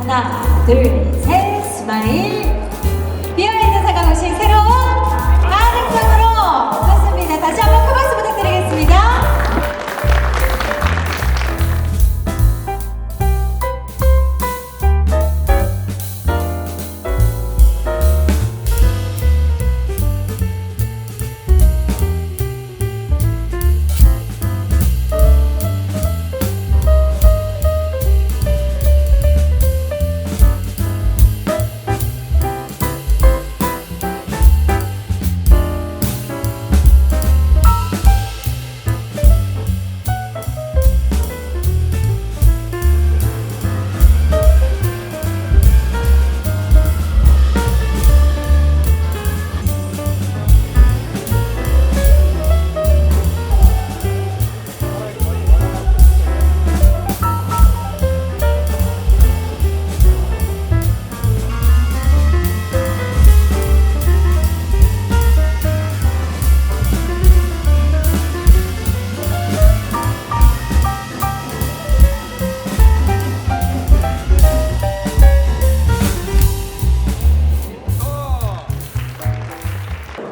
하나, 둘, 셋, 스마일. 비어있는 상가공식 새로운 가능성으로 좋습니다. 다시 한번 큰 박수 부탁드리겠습니다.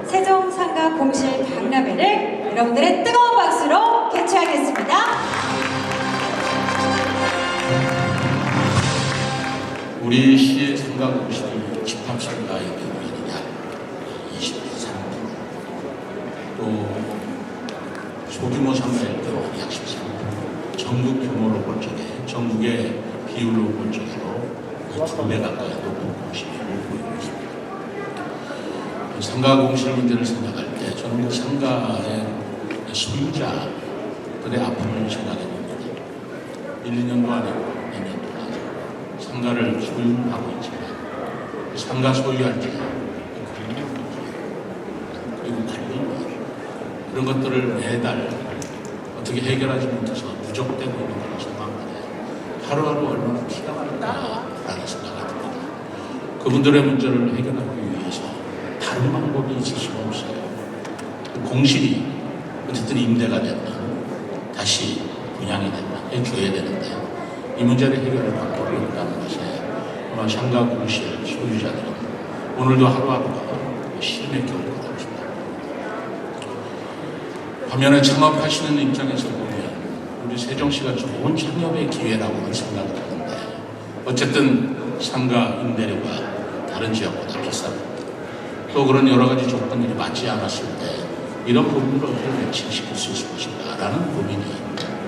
세종상가 공실 박람회를 여러분들의 뜨거운 박수로 개최하겠습니다. 우리 시의 상가 공실이 집합상가의 경우에는 약 23%, 또 소규모 상가일 경우 약 13%, 전국 규모로 볼 적에, 전국의 비율로 볼 적에도 2배 가까이 높은 공실이 보이고 있습니다. 상가 공실 문제를 생각할 때 저는 상가의 소유자들의 아픔을 생각해 봅니다. 1, 2년도 아니고 몇 년 동안 상가를 소유하고 있지만 상가 소유할 때 그리고 관리 그런 것들을 매달 어떻게 해결하지 못해서 누적되고 있는 그런 상황인데 하루하루 얼마나 피가 많을까라는 생각이 듭니다. 그분들의 문제를 해결하기 위해서 다른 방법이 있을 수가 없어요. 공실이 어쨌든 임대가 되면 다시 분양이 되면 해줘야 되는데 이 문제를 해결할 방법이 없다는 것에 아마 상가 공실 소유자들은 오늘도 하루하루가 시름에 겨울 거라고 생각합니다. 반면에 창업하시는 입장에서 보면 우리 세종시가 좋은 창업의 기회라고는 생각을 하는데 어쨌든 상가 임대료가 다른 지역보다 비쌉니다. 또 그런 여러 가지 조건들이 맞지 않았을 때 이런 부분을 어떻게 매칭시킬 수 있을 것인가라는 고민이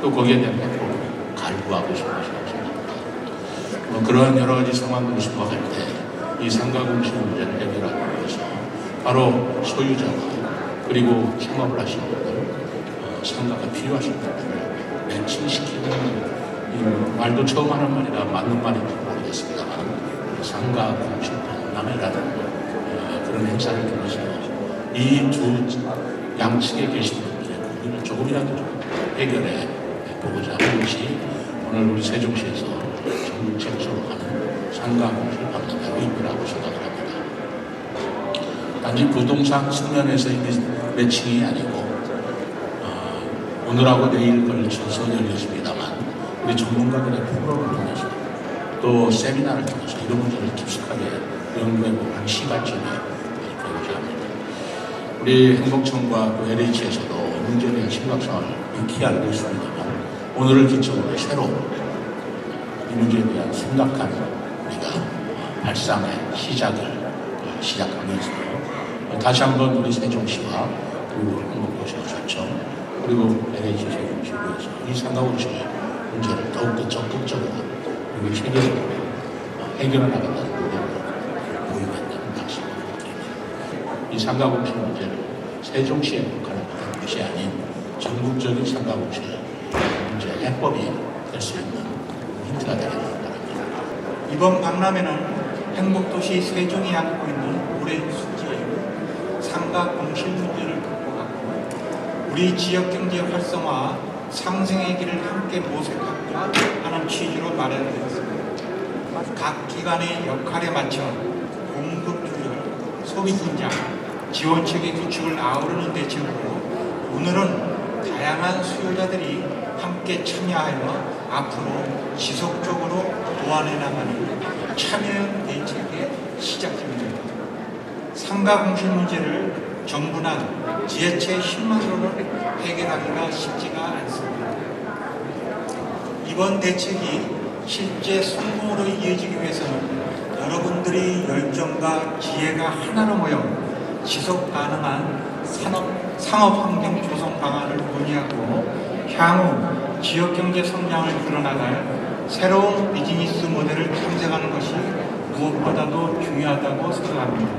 또 거기에 대한 해법을 갈구하고 싶은 것이라고 생각합니다. 그러한 여러 가지 상황들을 생각할 때 이 상가 공실 문제를 해결하기 위해서 바로 소유자와 그리고 창업을 하시는 분들, 상가가 필요하신 분들을 매칭시키는 말도 처음 하는 말이라 맞는 말인지 모르겠습니다만 상가 공실 박람회라는 그런 행사를 통해서 이 두 양측에 계신 분들의 고민을 조금이라도 좀 해결해 보고자 하는 것이 오늘 우리 세종시에서 전국 최초로 하는 상가 공실 박람회 의미라고 생각을 합니다. 단지 부동산 측면에서의 매칭이 아니고 오늘하고 내일 걸쳐서 열렸습니다만 우리 전문가들의 프로를 통해서 또 세미나를 통해서 이런 문제를 깊숙하게 연구해보고 하는 시발점이 우리 행복청과 또 LH에서도 문제에 대한 심각성을 익히 알고 있습니다만 오늘을 기점으로 새로 이 문제에 대한 심각한 우리가 발상의 시작을 시작하면서 다시 한번 우리 세종시와 그리고 행복도시구청 그리고 LH 세종시에서 이 상가공실 문제를 더욱더 적극적으로 그리고 체계적으로 해결해 나간다는 노력을 보이고 있다는 말씀입니다. 이 상가공실 문제를 세종시에 국한하는 것이 아닌 전국적인 상가공실 문제 해법이 될 수 있는 힌트가 되기를 바랍니다. 이번 박람회는 행복도시 세종이 안고 있는 오랜 숙제인 상가공실 문제를 극복하고 우리 지역경제 활성화 상생의 길을 함께 모색하고자 하는 취지로 마련되었습니다. 각 기관의 역할에 맞춰 공급 조절, 소비 분장, 지원체계 구축을 아우르는 대책으로 오늘은 다양한 수요자들이 함께 참여하여 앞으로 지속적으로 보완해 나가는 참여형 대책의 시작점입니다. 상가 공실 문제를 정부나 지자체 힘만으로는 해결하기가 쉽지가 않습니다. 이번 대책이 실제 성공으로 이어지기 위해서는 여러분들의 열정과 지혜가 하나로 모여 지속 가능한 상업환경 조성 방안을 논의하고 향후 지역경제 성장을 이끌어나갈 새로운 비즈니스 모델을 탐색하는 것이 무엇보다도 중요하다고 생각합니다.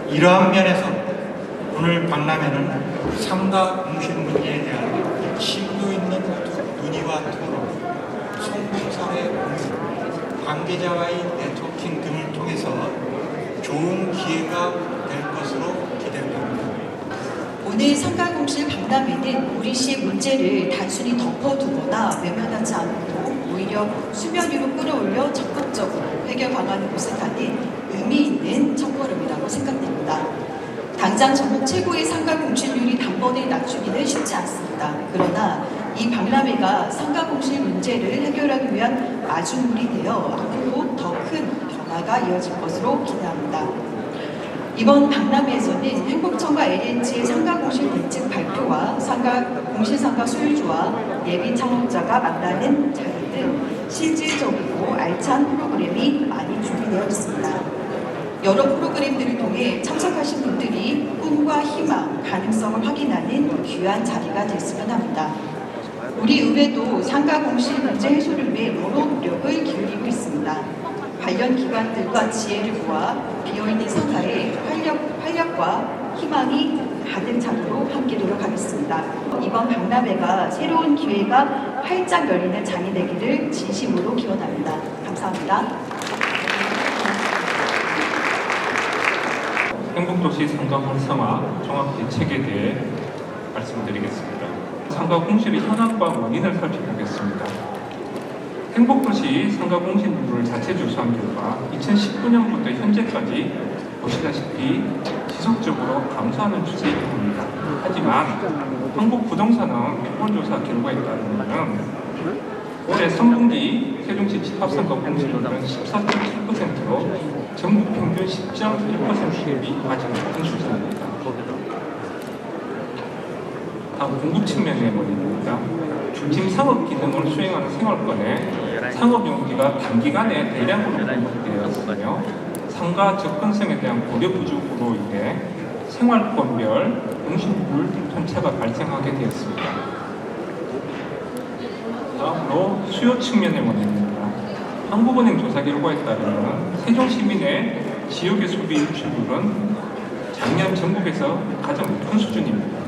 이러한 면에서 오늘 박람회는 상가 공실 문제에 대한 심도 있는 논의와 토론, 성공사회 공유, 관계자와의 네트워킹 등을 통해서 좋은 기회가 될 것으로 기대됩니다. 오늘 상가공실 박람회는 우리시의 문제를 단순히 덮어두거나 외면하지 않고 오히려 수면 위로 끌어올려 적극적으로 해결 방안을 모색하는 의미 있는 첫걸음이라고 생각됩니다. 당장 전국 최고의 상가공실률이 단번에 낮추기는 쉽지 않습니다. 그러나 이 박람회가 상가공실 문제를 해결하기 위한 마중물이 되어 앞으로 더 큰 변화가 이어질 것으로 기대합니다. 이번 박람회에서는 행복청과 LH의 상가공실 대책 발표와 공실상가 소유주와 예비 창업자가 만나는 자리 등 실질적이고 알찬 프로그램이 많이 준비되어 있습니다. 여러 프로그램들을 통해 참석하신 분들이 꿈과 희망, 가능성을 확인하는 귀한 자리가 됐으면 합니다. 우리 의회도 상가공실 문제 해소를 위해 여러 노력을 기울이고 있습니다. 관련 기관들과 지혜를 모아 비어있는 상가에 활력과 희망이 가득 차도록 함께 노력하겠습니다. 이번 박람회가 새로운 기회가 활짝 열리는 장이 되기를 진심으로 기원합니다. 감사합니다. 행복도시 상가 활성화 종합대책에 대해 말씀드리겠습니다. 상가 공실의 현황과 원인을 살펴보겠습니다. 행복도시 상가 공실률을 자체 조사한 결과 2019년부터 현재까지 보시다시피 지속적으로 감소하는 추세에 있습니다. 하지만 한국부동산은 표본조사 결과에 따르면 올해 3분기 세종시 집합상가 공실률은 14.7%로 전국 평균 10.1% 대비 아직 높은 수준입니다. 다음 공급 측면의 원인입니다. 중심 상업 기능을 수행하는 생활권에 상업용지가 단기간에 대량으로 공급되었으며 상가 접근성에 대한 고려 부족으로 인해 생활권별 공실률 편차가 발생하게 되었습니다. 다음으로 수요 측면의 원인입니다. 한국은행 조사 결과에 따르면 세종시민의 지역의 소비 유출률은 작년 전국에서 가장 높은 수준입니다.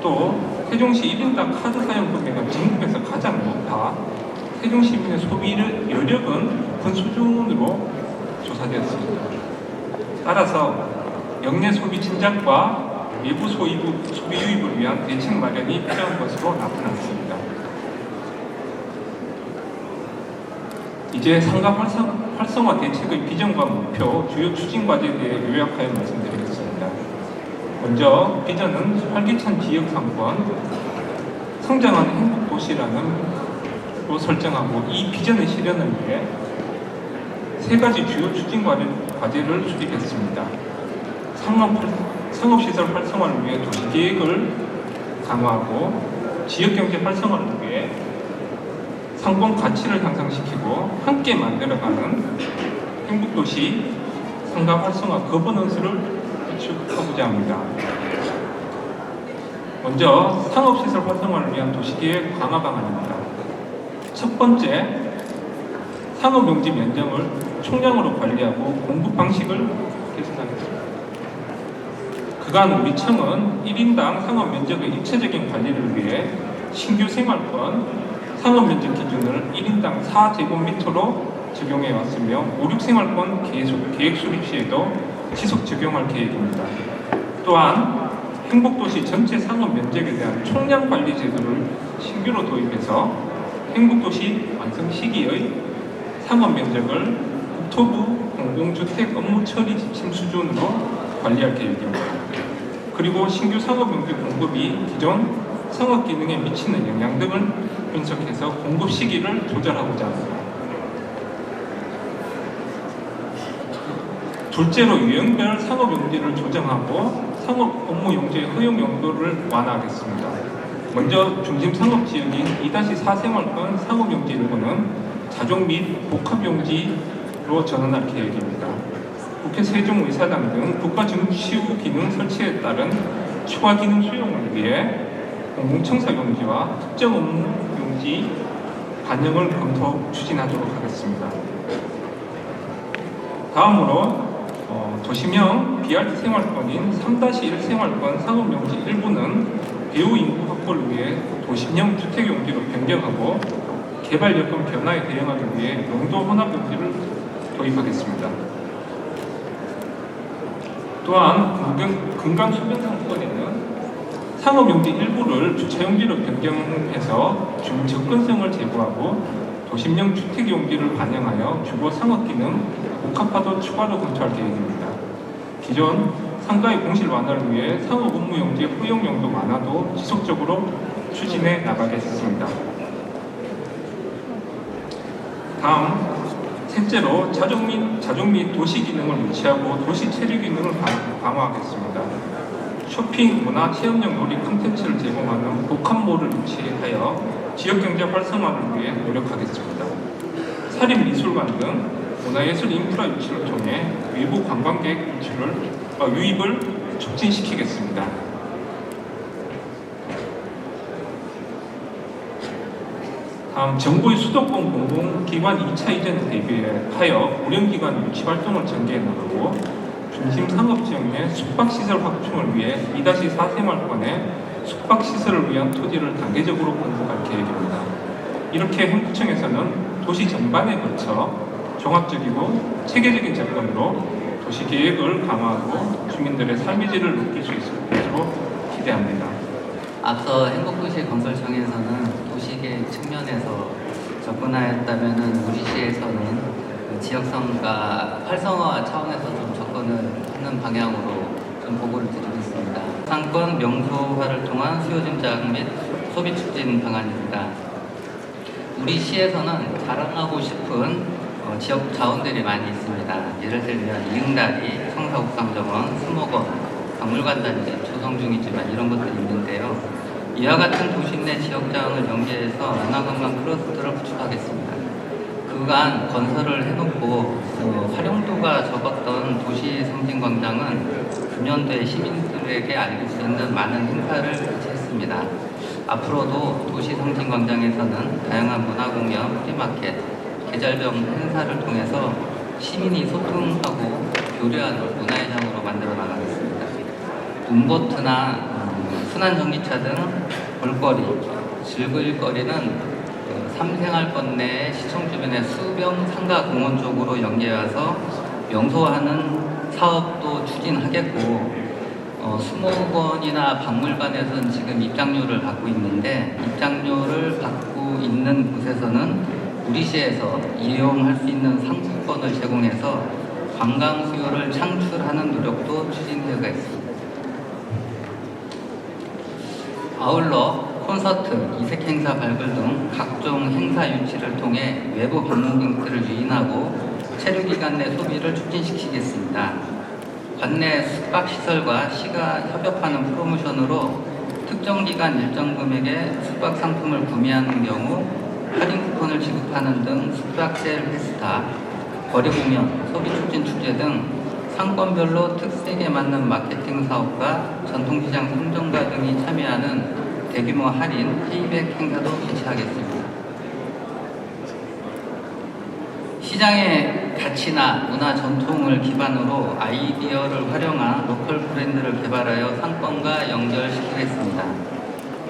또 세종시 1인당 카드 사용 금액은 전국에서 가장 높아 세종시민의 소비 여력은 높은 수준으로 조사되었습니다. 따라서 역내 소비 진작과 외부 소비 유입을 위한 대책 마련이 필요한 것으로 나타났습니다. 이제 상가 활성화 대책의 비전과 목표, 주요 추진 과제에 대해 요약하여 말씀드리겠습니다. 먼저 비전은 활기찬 지역 상권, 성장하는 행복도시라는 로 설정하고 이 비전의 실현을 위해 세 가지 주요 추진 과제를 수립했습니다. 상업시설 활성화를 위해 도시계획을 강화하고 지역경제 활성화를 위해 상권 가치를 향상시키고 함께 만들어가는 행복도시 상가 활성화 거버넌스를 구축하고자 합니다. 먼저 상업시설 활성화를 위한 도시계획 강화 방안입니다. 첫 번째, 상업용지 면적을 총량으로 관리하고 공급 방식을 개선하겠습니다. 그간 우리 청은 1인당 상업 면적의 입체적인 관리를 위해 신규 생활권 상업면적 기준을 1인당 4제곱미터로 적용해 왔으며 5, 6생활권 계획 수립 시에도 지속 적용할 계획입니다. 또한 행복도시 전체 상업면적에 대한 총량 관리 제도를 신규로 도입해서 행복도시 완성 시기의 상업면적을 국토부 공공주택 업무 처리 지침 수준으로 관리할 계획입니다. 그리고 신규 상업용지 공급이 기존 상업 기능에 미치는 영향 등을 분석해서 공급 시기를 조절하고자 합니다. 둘째로 유형별 상업용지를 조정하고 상업 업무 용지의 허용 용도를 완화하겠습니다. 먼저 중심 상업지역인 2-4 생활권 상업용지 일부는 자족 및 복합용지로 전환할 계획입니다. 국회 세종의사당 등 국가정치후 기능 설치에 따른 추가 기능 수용을 위해 공공청사용지와 특정 업무용지 반영을 검토 추진하도록 하겠습니다. 다음으로 도시명 BRT 생활권인 3-1 생활권 상업용지 일부는 배후 인구 확보를 위해 도시형 주택용지로 변경하고 개발 여건 변화에 대응하기 위해 용도 혼합용지를 도입하겠습니다. 또한 금강수변상권에는 상업용지 일부를 주차용지로 변경해서 주민 접근성을 제고하고 도심형 주택용지를 반영하여 주거 상업기능 복합화도 추가로 검토할 계획입니다. 기존 상가의 공실 완화를 위해 상업 업무용지 허용용도 완화도 지속적으로 추진해 나가겠습니다. 다음, 셋째로 자족 및 도시 기능을 유치하고 도시 체류 기능을 강화하겠습니다. 쇼핑, 문화, 체험형 놀이 콘텐츠를 제공하는 복합몰을 유치하여 지역경제 활성화를 위해 노력하겠습니다. 사립미술관 등 문화예술 인프라 유치를 통해 외부 관광객 유입을 촉진시키겠습니다. 다음, 정부의 수도권 공공기관 2차 이전에 대비하여 운영기관 유치 활동을 전개해 나가고 중심 상업지역 내 숙박시설 확충을 위해 2-4 생활권에 숙박시설을 위한 토지를 단계적으로 공급할 계획입니다. 이렇게 행구청에서는 도시 전반에 걸쳐 종합적이고 체계적인 접근으로 도시계획을 강화하고 주민들의 삶의 질을 높일 수 있을 것으로 기대합니다. 앞서 행복도시 건설청에서는 도시계획 측면에서 접근하였다면 우리 시에서는 그 지역성과 활성화 차원에서 좀 접근을 하는 방향으로 좀 보고를 드리고 있습니다. 상권 명소화를 통한 수요 증장 및 소비 촉진 방안입니다. 우리 시에서는 자랑하고 싶은 지역 자원들이 많이 있습니다. 예를 들면 이응다리, 청사옥상정원, 수목원, 박물관 단지, 조성 중이지만 이런 것들이 있는데요. 이와 같은 도시 내 지역 자원을 연계해서 문화관광 클러스터를 구축하겠습니다. 그간 건설을 해놓고 활용도가 적었던 도시 상징광장은 금년도에 시민들에게 알릴 수 있는 많은 행사를 개최했습니다. 앞으로도 도시 상징광장에서는 다양한 문화공연, 프리마켓, 계절별 행사를 통해서 시민이 소통하고 교류하는 문화회장으로 만들어 나가겠습니다. 움보트나 순환전기차 등 볼거리, 즐길거리는 삼생활권 내 시청 주변의 수변 상가 공원 쪽으로 연계해서 명소화하는 사업도 추진하겠고 수목원이나 박물관에서는 지금 입장료를 받고 있는데 입장료를 받고 있는 곳에서는 우리 시에서 이용할 수 있는 상품권을 제공해서 관광 수요를 창출하는 노력도 추진되어 있습니다. 아울러 콘서트, 이색 행사 발굴 등 각종 행사 유치를 통해 외부 방문객들을 유인하고 체류 기간 내 소비를 촉진시키겠습니다. 관내 숙박시설과 시가 협업하는 프로모션으로 특정 기간 일정 금액의 숙박 상품을 구매하는 경우 할인 쿠폰을 지급하는 등 숙박 세일 페스타, 거리 공연, 소비 촉진 축제 등 상권별로 특색에 맞는 마케팅 사업과 전통시장 상점가 등이 참여하는 대규모 할인, 페이백 행사도 개최하겠습니다. 시장의 가치나 문화 전통을 기반으로 아이디어를 활용한 로컬 브랜드를 개발하여 상권과 연결시키겠습니다.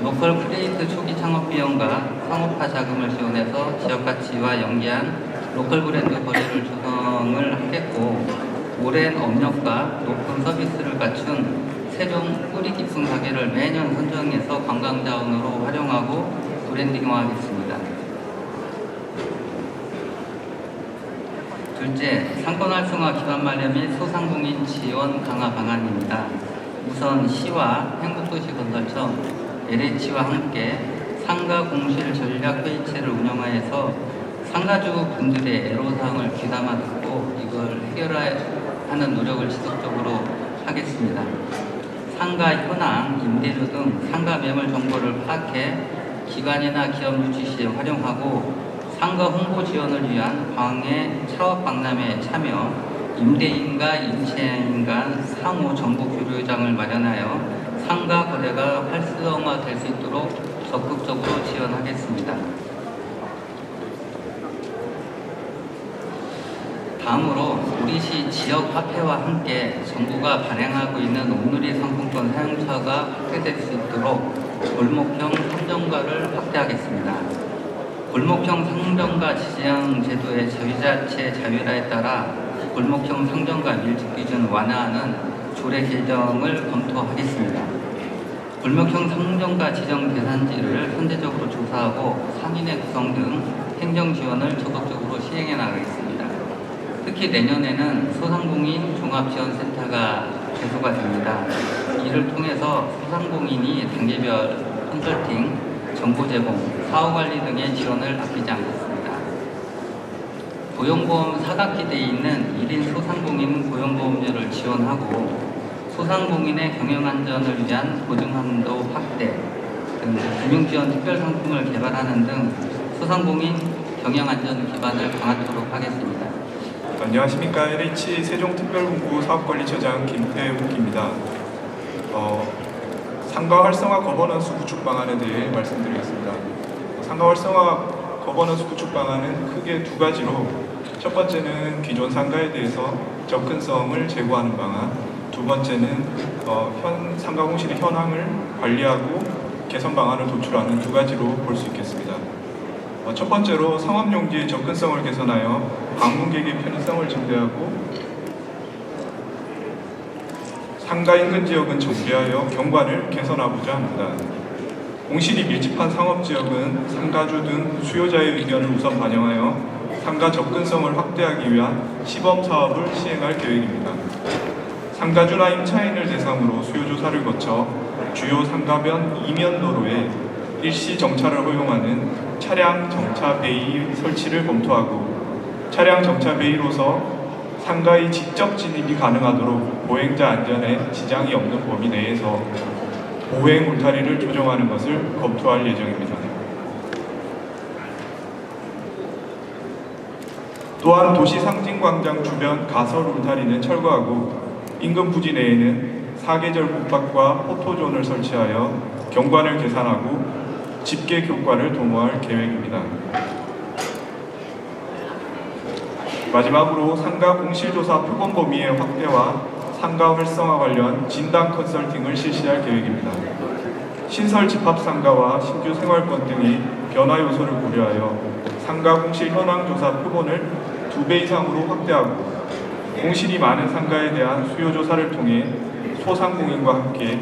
로컬 크리에이트 초기 창업 비용과 상업화 자금을 지원해서 지역 가치와 연계한 로컬 브랜드 거래를 조성을 하겠고 오랜 업력과 높은 서비스를 갖춘 세종 뿌리 깊은 가게를 매년 선정해서 관광 자원으로 활용하고 브랜딩화하겠습니다. 둘째, 상권 활성화 기반 마련 및 소상공인 지원 강화 방안입니다. 우선 시와 행복도시 건설청, LH와 함께 상가 공실 전략 회의체를 운영하여서 상가주 분들의 애로사항을 귀담아 듣고 이걸 해결하는 노력을 지속적으로 하겠습니다. 상가 현황, 임대료 등 상가 매물 정보를 파악해 기관이나 기업 유치 시에 활용하고 상가 홍보 지원을 위한 광해 사업 박람회에 참여, 임대인과 임차인 간 상호 정보 교류장을 마련하여 상가 거래가 활성화될 수 있도록 적극적으로 지원하겠습니다. 다음으로 우리시 지역화폐와 함께 정부가 발행하고 있는 온누리 상품권 사용처가 확대될 수 있도록 골목형 상점가를 확대하겠습니다. 골목형 상점가 지정 제도의 자유자치 자율화에 따라 골목형 상점가 밀집 기준 완화하는 조례 개정을 검토하겠습니다. 골목형 상점가 지정 대상지를 선제적으로 조사하고 상인의 구성 등 행정 지원을 적극적으로 시행해 나가겠습니다. 특히 내년에는 소상공인 종합지원센터가 개소가 됩니다. 이를 통해서 소상공인이 단계별 컨설팅, 정보 제공, 사후관리 등의 지원을 아끼지 않겠습니다. 고용보험 사각지대에 있는 1인 소상공인 고용보험료를 지원하고 소상공인의 경영안전을 위한 보증한도 확대 등 금융지원 특별상품을 개발하는 등 소상공인 경영안전 기반을 강화하도록 하겠습니다. 안녕하십니까. LH 세종특별본부 사업관리처장 김태욱입니다. 상가 활성화 거버넌스 구축 방안에 대해 말씀드리겠습니다. 상가 활성화 거버넌스 구축 방안은 크게 두 가지로, 첫 번째는 기존 상가에 대해서 접근성을 제고하는 방안, 두 번째는 상가 공실의 현황을 관리하고 개선 방안을 도출하는 두 가지로 볼 수 있겠습니다. 첫 번째로 상업용지의 접근성을 개선하여 방문객의 편의성을 증대하고 상가 인근 지역은 정비하여 경관을 개선하고자 합니다. 공실이 밀집한 상업지역은 상가주 등 수요자의 의견을 우선 반영하여 상가 접근성을 확대하기 위한 시범사업을 시행할 계획입니다. 상가주나 임차인을 대상으로 수요조사를 거쳐 주요 상가변 이면도로에 일시 정차를 허용하는 차량 정차 베이 설치를 검토하고 차량 정차 베이로서 상가의 직접 진입이 가능하도록 보행자 안전에 지장이 없는 범위 내에서 보행 울타리를 조정하는 것을 검토할 예정입니다. 또한 도시 상징광장 주변 가설 울타리는 철거하고 인근 부지 내에는 사계절 붙박과 포토존을 설치하여 경관을 개선하고 집계 교과를 도모할 계획입니다. 마지막으로 상가 공실조사 표본 범위의 확대와 상가 활성화 관련 진단 컨설팅을 실시할 계획입니다. 신설 집합 상가와 신규 생활권 등의 변화 요소를 고려하여 상가 공실 현황 조사 표본을 2배 이상으로 확대하고 공실이 많은 상가에 대한 수요 조사를 통해 소상공인과 함께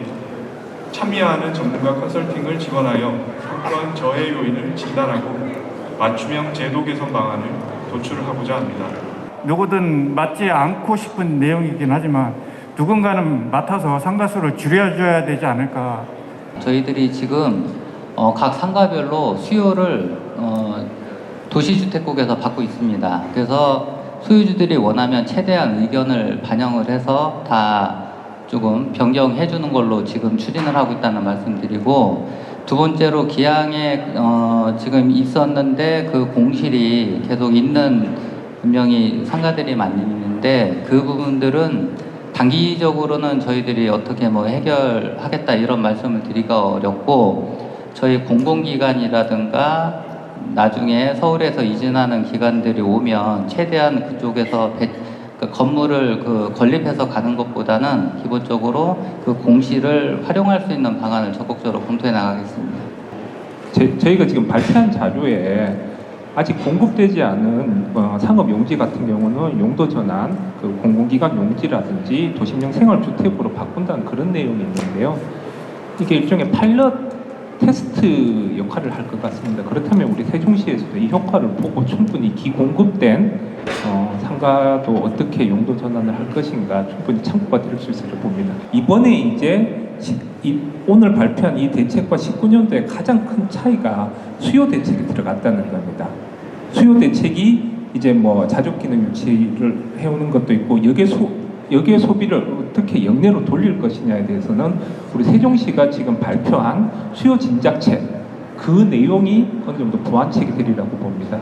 참여하는 전문가 컨설팅을 지원하여 상권 저해 요인을 진단하고 맞춤형 제도 개선 방안을 도출을 하고자 합니다. 누구든 맡지 않고 싶은 내용이긴 하지만 누군가는 맡아서 상가수를 줄여줘야 되지 않을까. 저희들이 지금 각 상가별로 수요를 도시주택국에서 받고 있습니다. 그래서 소유주들이 원하면 최대한 의견을 반영을 해서 다 조금 변경해 주는 걸로 지금 추진을 하고 있다는 말씀드리고, 두 번째로 기항에 지금 있었는데 그 공실이 계속 있는 분명히 상가들이 많이 있는데 그 부분들은 단기적으로는 저희들이 어떻게 해결하겠다 이런 말씀을 드리기가 어렵고, 저희 공공기관이라든가 나중에 서울에서 이전하는 기관들이 오면 최대한 그쪽에서 건물을 건립해서 가는 것보다는 기본적으로 그 공실을 활용할 수 있는 방안을 적극적으로 검토해 나가겠습니다. 저희가 지금 발표한 자료에 아직 공급되지 않은 상업용지 같은 경우는 용도 전환, 공공기관 용지라든지 도심형 생활주택으로 바꾼다는 그런 내용이 있는데요. 이게 일종의 파일럿 테스트 역할을 할 것 같습니다. 그렇다면 우리 세종시에서도 이 효과를 보고 충분히 기공급된 상가도 어떻게 용도 전환을 할 것인가 충분히 참고가 될 수 있을 봅니다. 이번에 이제 오늘 발표한 이 대책과 19년도에 가장 큰 차이가 수요 대책이 들어갔다는 겁니다. 수요 대책이 이제 뭐 자족 기능 유치를 해오는 것도 있고 여기에 소비를 어떻게 역내로 돌릴 것이냐에 대해서는 우리 세종시가 지금 발표한 수요 진작책 그 내용이 어느 정도 보완책이 되리라고 봅니다.